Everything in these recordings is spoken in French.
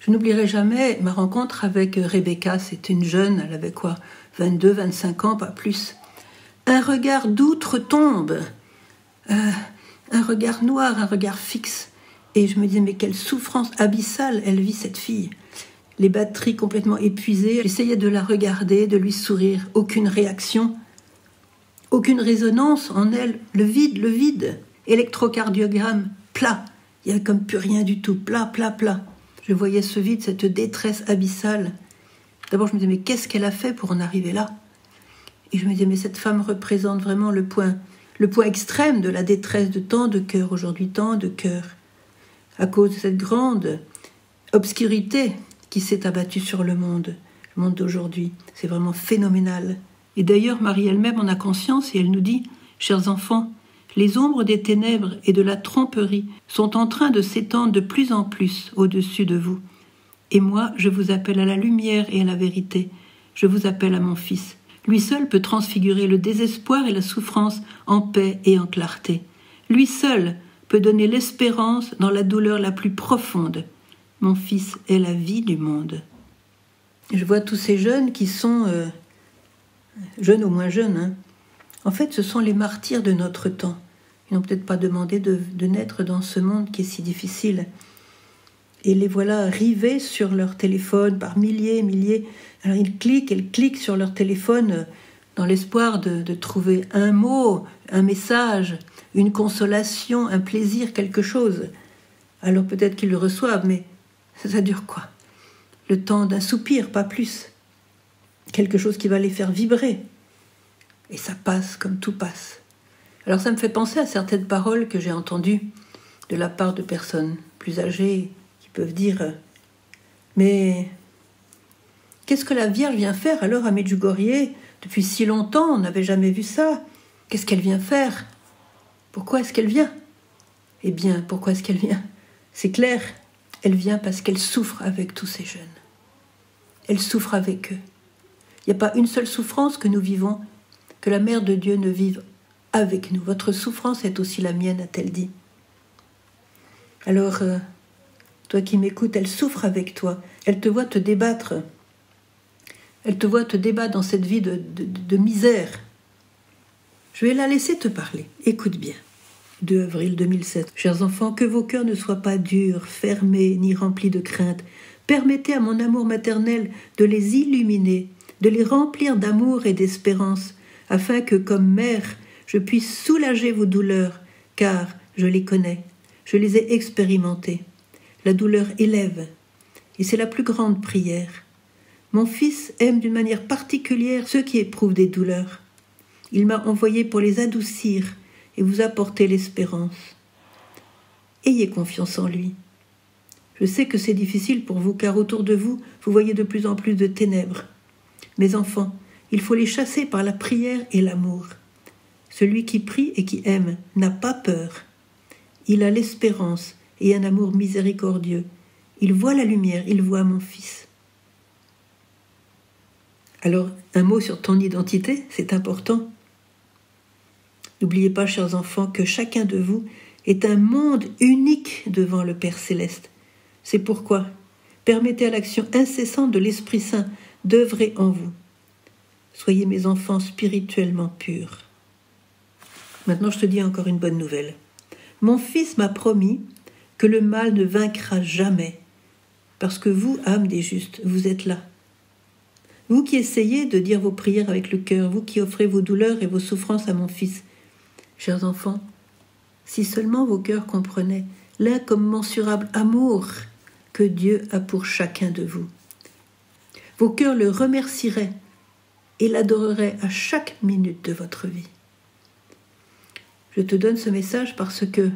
Je n'oublierai jamais ma rencontre avec Rebecca. C'était une jeune, elle avait quoi, 22, 25 ans, pas plus. Un regard d'outre-tombe, un regard noir, un regard fixe. Et je me disais, mais quelle souffrance abyssale elle vit, cette fille. Les batteries complètement épuisées. J'essayais de la regarder, de lui sourire. Aucune réaction, aucune résonance en elle. Le vide. Électrocardiogramme, plat. Il n'y avait comme plus rien du tout, plat. Je voyais ce vide, cette détresse abyssale. D'abord, je me disais, mais qu'est-ce qu'elle a fait pour en arriver là? Et je me disais, mais cette femme représente vraiment le point extrême de la détresse de tant de cœurs aujourd'hui, tant de cœurs, à cause de cette grande obscurité qui s'est abattue sur le monde d'aujourd'hui. C'est vraiment phénoménal. Et d'ailleurs, Marie elle-même en a conscience et elle nous dit, chers enfants, les ombres des ténèbres et de la tromperie sont en train de s'étendre de plus en plus au-dessus de vous. Et moi, je vous appelle à la lumière et à la vérité. Je vous appelle à mon Fils. Lui seul peut transfigurer le désespoir et la souffrance en paix et en clarté. Lui seul peut donner l'espérance dans la douleur la plus profonde. Mon Fils est la vie du monde. Je vois tous ces jeunes qui sont, jeunes ou moins jeunes, En fait, ce sont les martyrs de notre temps. Ils n'ont peut-être pas demandé de naître dans ce monde qui est si difficile. Et les voilà rivés sur leur téléphone par milliers. Alors elles cliquent sur leur téléphone dans l'espoir de trouver un mot, un message, une consolation, un plaisir, quelque chose. Alors peut-être qu'ils le reçoivent, mais ça dure quoi? Le temps d'un soupir, pas plus. Quelque chose qui va les faire vibrer. Et ça passe comme tout passe. Alors ça me fait penser à certaines paroles que j'ai entendues de la part de personnes plus âgées qui peuvent dire « Mais qu'est-ce que la Vierge vient faire alors à Medjugorje? Depuis si longtemps, on n'avait jamais vu ça. Qu'est-ce qu'elle vient faire? Pourquoi est-ce qu'elle vient ?» Eh bien, pourquoi est-ce qu'elle vient? C'est clair, elle vient parce qu'elle souffre avec tous ces jeunes. Elle souffre avec eux. Il n'y a pas une seule souffrance que nous vivons, que la Mère de Dieu ne vive avec nous. Votre souffrance est aussi la mienne, a-t-elle dit. Alors, toi qui m'écoutes, elle souffre avec toi. Elle te voit te débattre. Elle te voit te débattre dans cette vie de misère. Je vais la laisser te parler. Écoute bien. 2 avril 2007. Chers enfants, que vos cœurs ne soient pas durs, fermés, ni remplis de crainte. Permettez à mon amour maternel de les illuminer, de les remplir d'amour et d'espérance, afin que, comme mère, je puisse soulager vos douleurs, car je les connais, je les ai expérimentées. La douleur élève, et c'est la plus grande prière. Mon Fils aime d'une manière particulière ceux qui éprouvent des douleurs. Il m'a envoyé pour les adoucir et vous apporter l'espérance. Ayez confiance en lui. Je sais que c'est difficile pour vous, car autour de vous, vous voyez de plus en plus de ténèbres. Mes enfants, il faut les chasser par la prière et l'amour. Celui qui prie et qui aime n'a pas peur. Il a l'espérance et un amour miséricordieux. Il voit la lumière, il voit mon Fils. Alors, un mot sur ton identité, c'est important. N'oubliez pas, chers enfants, que chacun de vous est un monde unique devant le Père Céleste. C'est pourquoi permettez à l'action incessante de l'Esprit Saint d'œuvrer en vous. Soyez mes enfants spirituellement purs. Maintenant, je te dis encore une bonne nouvelle. Mon Fils m'a promis que le mal ne vaincra jamais, parce que vous, âme des justes, vous êtes là. Vous qui essayez de dire vos prières avec le cœur, vous qui offrez vos douleurs et vos souffrances à mon Fils. Chers enfants, si seulement vos cœurs comprenaient l'incommensurable amour que Dieu a pour chacun de vous. Vos cœurs le remercieraient et l'adoreraient à chaque minute de votre vie. Je te donne ce message parce que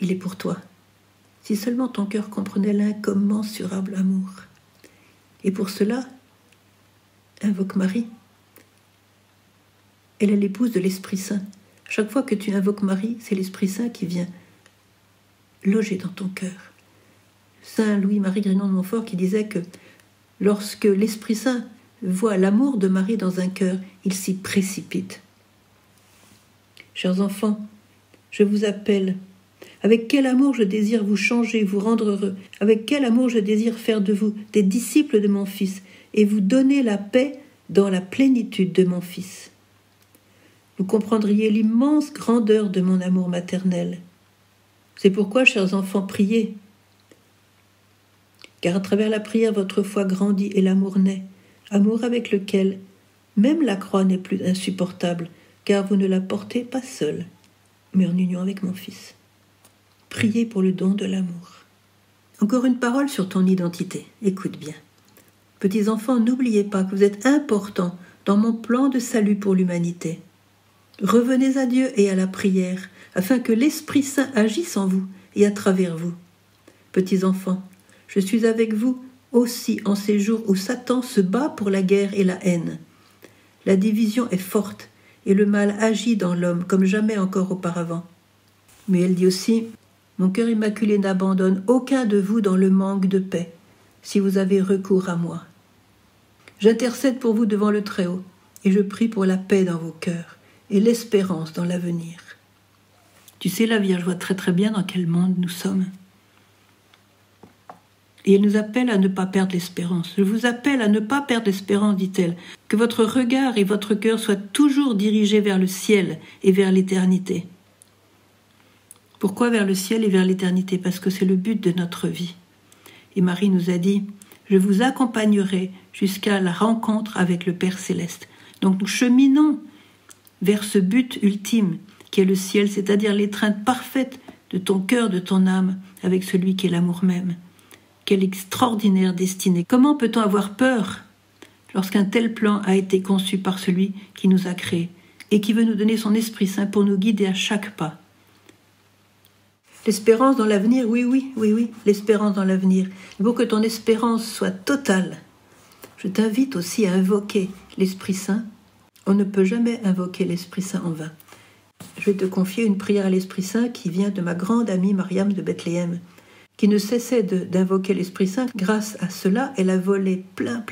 il est pour toi. Si seulement ton cœur comprenait l'incommensurable amour. Et pour cela, invoque Marie. Elle est l'épouse de l'Esprit Saint. Chaque fois que tu invoques Marie, c'est l'Esprit Saint qui vient loger dans ton cœur. Saint Louis-Marie Grignon de Montfort qui disait que lorsque l'Esprit Saint voit l'amour de Marie dans un cœur, il s'y précipite. Chers enfants, je vous appelle Avec quel amour je désire vous changer, vous rendre heureux. Avec quel amour je désire faire de vous des disciples de mon Fils et vous donner la paix dans la plénitude de mon Fils. Vous comprendriez l'immense grandeur de mon amour maternel. C'est pourquoi, chers enfants, priez. Car à travers la prière, votre foi grandit et l'amour naît. Amour avec lequel même la croix n'est plus insupportable, car vous ne la portez pas seule, mais en union avec mon Fils. Priez pour le don de l'amour. Encore une parole sur ton identité. Écoute bien. Petits enfants, n'oubliez pas que vous êtes importants dans mon plan de salut pour l'humanité. Revenez à Dieu et à la prière, afin que l'Esprit Saint agisse en vous et à travers vous. Petits enfants, je suis avec vous aussi en ces jours où Satan se bat pour la guerre et la haine. La division est forte et le mal agit dans l'homme comme jamais encore auparavant. Mais elle dit aussi, mon cœur immaculé n'abandonne aucun de vous dans le manque de paix, si vous avez recours à moi. J'intercède pour vous devant le Très-Haut, et je prie pour la paix dans vos cœurs et l'espérance dans l'avenir. Tu sais, la Vierge voit très très bien dans quel monde nous sommes. Et elle nous appelle à ne pas perdre l'espérance. Je vous appelle à ne pas perdre l'espérance, dit-elle, que votre regard et votre cœur soient toujours dirigés vers le ciel et vers l'éternité. Pourquoi vers le ciel et vers l'éternité? Parce que c'est le but de notre vie. Et Marie nous a dit, je vous accompagnerai jusqu'à la rencontre avec le Père Céleste. Donc nous cheminons vers ce but ultime qui est le ciel, c'est-à-dire l'étreinte parfaite de ton cœur, de ton âme, avec celui qui est l'amour même. Quelle extraordinaire destinée! Comment peut-on avoir peur lorsqu'un tel plan a été conçu par celui qui nous a créés et qui veut nous donner son Esprit Saint pour nous guider à chaque pas? L'espérance dans l'avenir, oui, l'espérance dans l'avenir. Pour que ton espérance soit totale, je t'invite aussi à invoquer l'Esprit Saint. On ne peut jamais invoquer l'Esprit Saint en vain. Je vais te confier une prière à l'Esprit Saint qui vient de ma grande amie Mariam de Bethléem, qui ne cessait d'invoquer l'Esprit Saint. Grâce à cela, elle a volé plein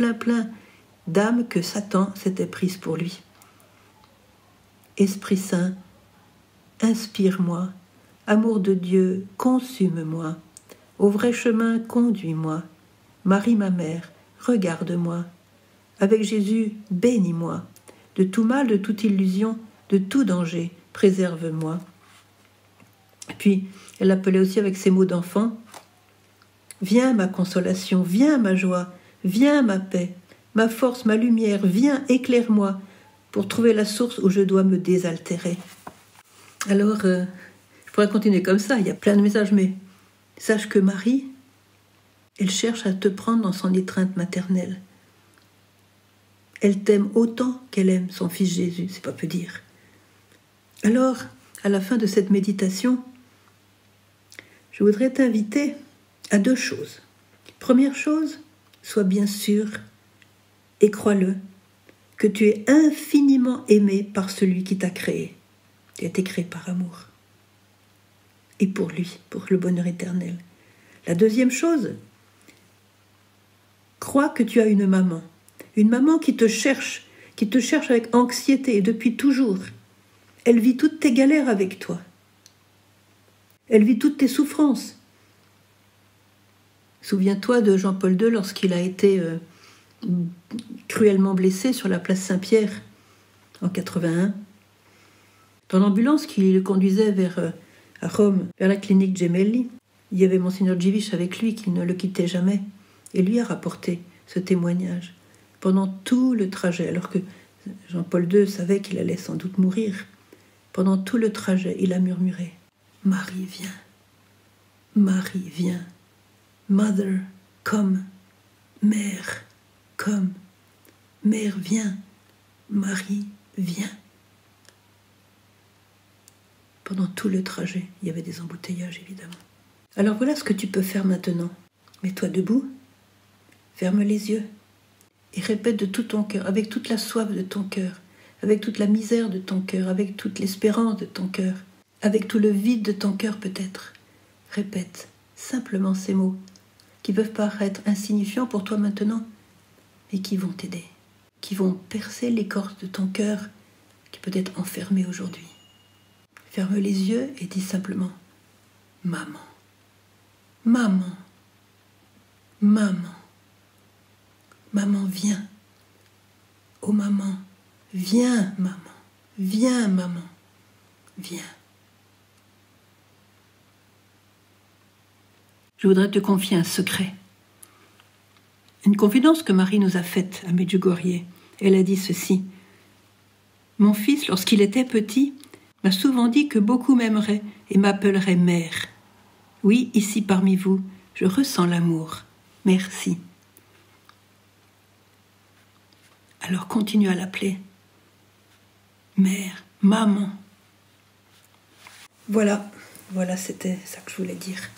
d'âmes que Satan s'était prise pour lui. Esprit Saint, inspire-moi. Amour de Dieu, consume-moi. Au vrai chemin, conduis-moi. Marie, ma mère, regarde-moi. Avec Jésus, bénis-moi. De tout mal, de toute illusion, de tout danger, préserve-moi. Puis, elle l'appelait aussi avec ses mots d'enfant. Viens ma consolation, viens ma joie, viens ma paix, ma force, ma lumière, viens, éclaire-moi, pour trouver la source où je dois me désaltérer. Alors, je pourrais continuer comme ça, il y a plein de messages, mais sache que Marie, elle cherche à te prendre dans son étreinte maternelle. Elle t'aime autant qu'elle aime son fils Jésus, c'est pas peu dire. Alors, à la fin de cette méditation, je voudrais t'inviter à 2 choses. Première chose, sois bien sûr, et crois-le, que tu es infiniment aimé par celui qui t'a créé. Tu as été créé par amour. Et pour lui, pour le bonheur éternel. La deuxième chose, crois que tu as une maman qui te cherche avec anxiété et depuis toujours. Elle vit toutes tes galères avec toi. Elle vit toutes tes souffrances. Souviens-toi de Jean-Paul II lorsqu'il a été cruellement blessé sur la place Saint-Pierre en 81. Dans l'ambulance qui le conduisait à Rome, vers la clinique Gemelli, il y avait Monseigneur Djivish avec lui qui ne le quittait jamais. Et lui a rapporté ce témoignage pendant tout le trajet, alors que Jean-Paul II savait qu'il allait sans doute mourir. Pendant tout le trajet, il a murmuré « Marie, viens. Marie, viens. Mother, come. Mère, come. Mère, viens. Marie, viens. » Pendant tout le trajet, il y avait des embouteillages, évidemment. Alors voilà ce que tu peux faire maintenant. Mets-toi debout, ferme les yeux et répète de tout ton cœur, avec toute la soif de ton cœur, avec toute la misère de ton cœur, avec toute l'espérance de ton cœur, avec tout le vide de ton cœur peut-être. Répète simplement ces mots qui peuvent paraître insignifiants pour toi maintenant, mais qui vont t'aider, qui vont percer l'écorce de ton cœur qui peut être enfermé aujourd'hui. Ferme les yeux et dis simplement maman, maman, maman, maman viens, oh maman, viens maman, viens maman, viens. Je voudrais te confier un secret. Une confidence que Marie nous a faite à Medjugorje. Elle a dit ceci. Mon fils, lorsqu'il était petit, m'a souvent dit que beaucoup m'aimeraient et m'appelleraient mère. Oui, ici parmi vous, je ressens l'amour. Merci. Alors continue à l'appeler. Mère, maman. Voilà, c'était ça que je voulais dire.